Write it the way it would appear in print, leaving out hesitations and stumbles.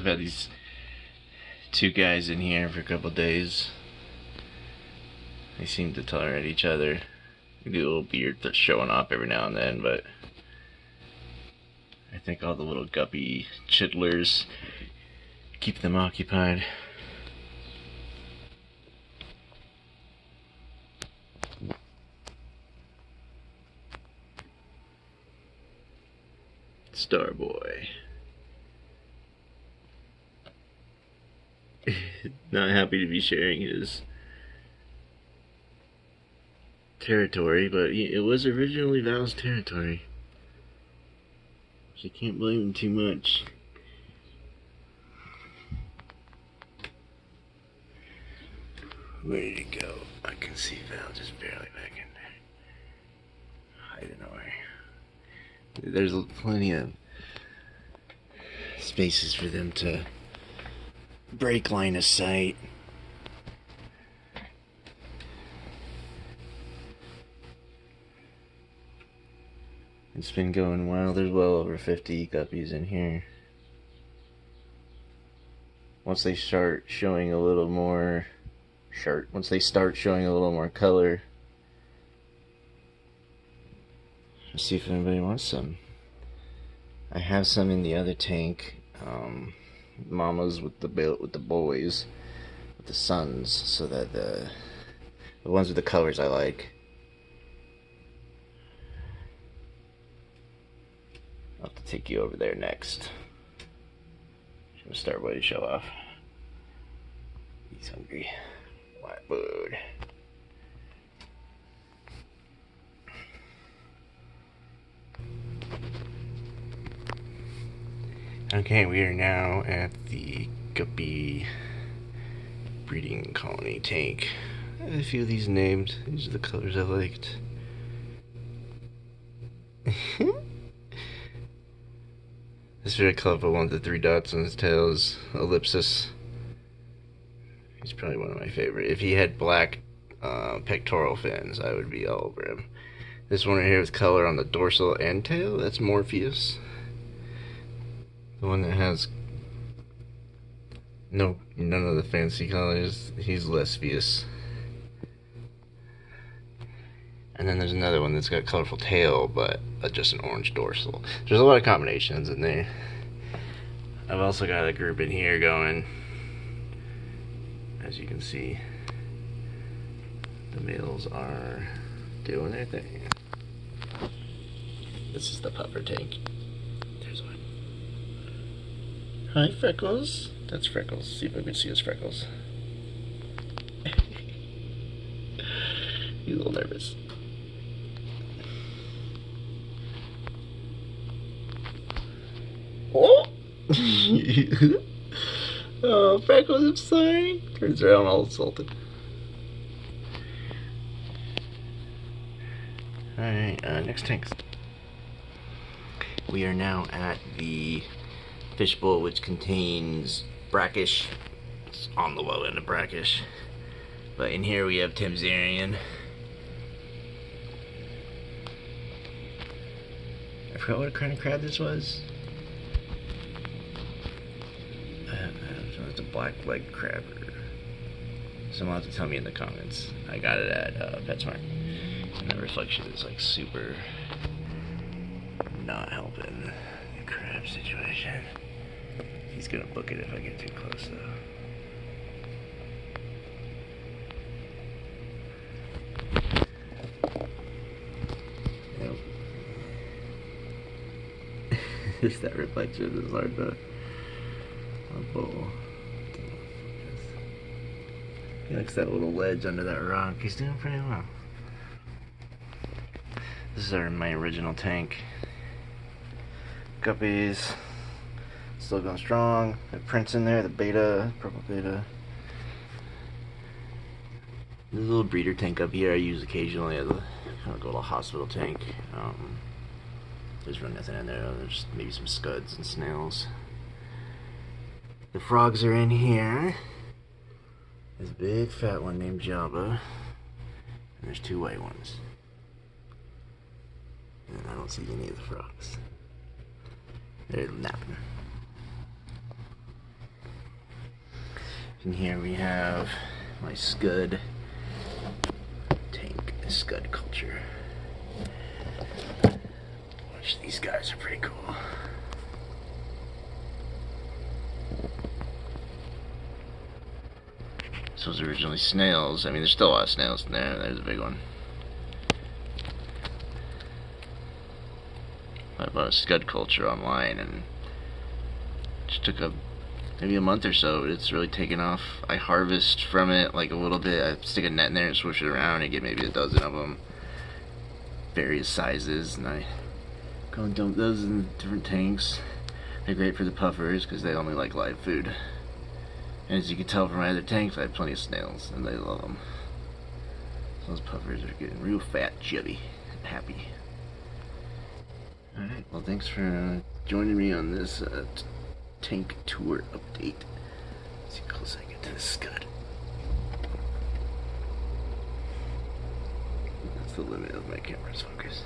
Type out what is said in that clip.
I've had these two guys in here for a couple days. They seem to tolerate each other. We do a little beard that's showing off every now and then, but I think all the little guppy chittlers keep them occupied. Starboy. Not happy to be sharing his territory, but it was originally Val's territory. So you can't blame him too much. Where did he go? I can see Val just barely back in there. Hiding away. There's plenty of spaces for them to break line of sight. It's been going well. There's well over 50 guppies in here. Once they start showing a little more color, let's see if anybody wants some. I have some in the other tank. Mamas with the boys, with the sons, so that the ones with the colors I like. I'll have to take you over there next. I'm gonna start way to show off. He's hungry. White bird. Okay, we are now at the guppy breeding colony tank. I have a few of these named. These are the colors I liked. This very colorful one with the 3 dots on his tail is Ellipsis. He's probably one of my favorite. If he had black pectoral fins, I would be all over him. This one right here with color on the dorsal and tail, that's Morpheus. The one that has none of the fancy colors, he's Lesbius. And then there's another one that's got a colorful tail, but just an orange dorsal. There's a lot of combinations in there. I've also got a group in here going. As you can see, the males are doing their thing. This is the pupper tank. There's one. Hi, Freckles. That's Freckles. See if I can see his freckles. He's a little nervous. Oh! Oh, Freckles, I'm sorry. Turns around all insulted. Alright, next tank. We are now at the fishbowl, which contains brackish. It's on the low end of brackish. But in here we have Temzerian. I forgot what kind of crab this was. It's a black leg crab. Someone will have to tell me in the comments. I got it at PetSmart. And the reflection is like super not helping the crab situation. He's gonna book it if I get too close though. Yep. Just that reflection is hard to bowl. He likes that little ledge under that rock. He's doing pretty well. This is my original tank. Guppies. Still going strong. The Prince in there, the Betta, purple Betta. There's a little breeder tank up here I use occasionally as a kind of little hospital tank. There's really nothing in there. There's maybe some scuds and snails. The frogs are in here. There's a big fat one named Jabba. And there's 2 white ones. And I don't see any of the frogs. They're napping. And here we have my scud tank, scud culture. Which these guys are pretty cool. This was originally snails. I mean, there's still a lot of snails in there. There's a big one. I bought a scud culture online and just took maybe a month or so. It's really taken off. I harvest from it like a little bit. I stick a net in there and swish it around and get maybe a dozen of them, various sizes, and I go and dump those in different tanks. They're great for the puffers because they only like live food. And as you can tell from my other tanks, I have plenty of snails and they love them. So those puffers are getting real fat, chubby, and happy. Alright, well thanks for joining me on this tank tour update. Let's see how close I get to the scud. That's the limit of my camera's focus.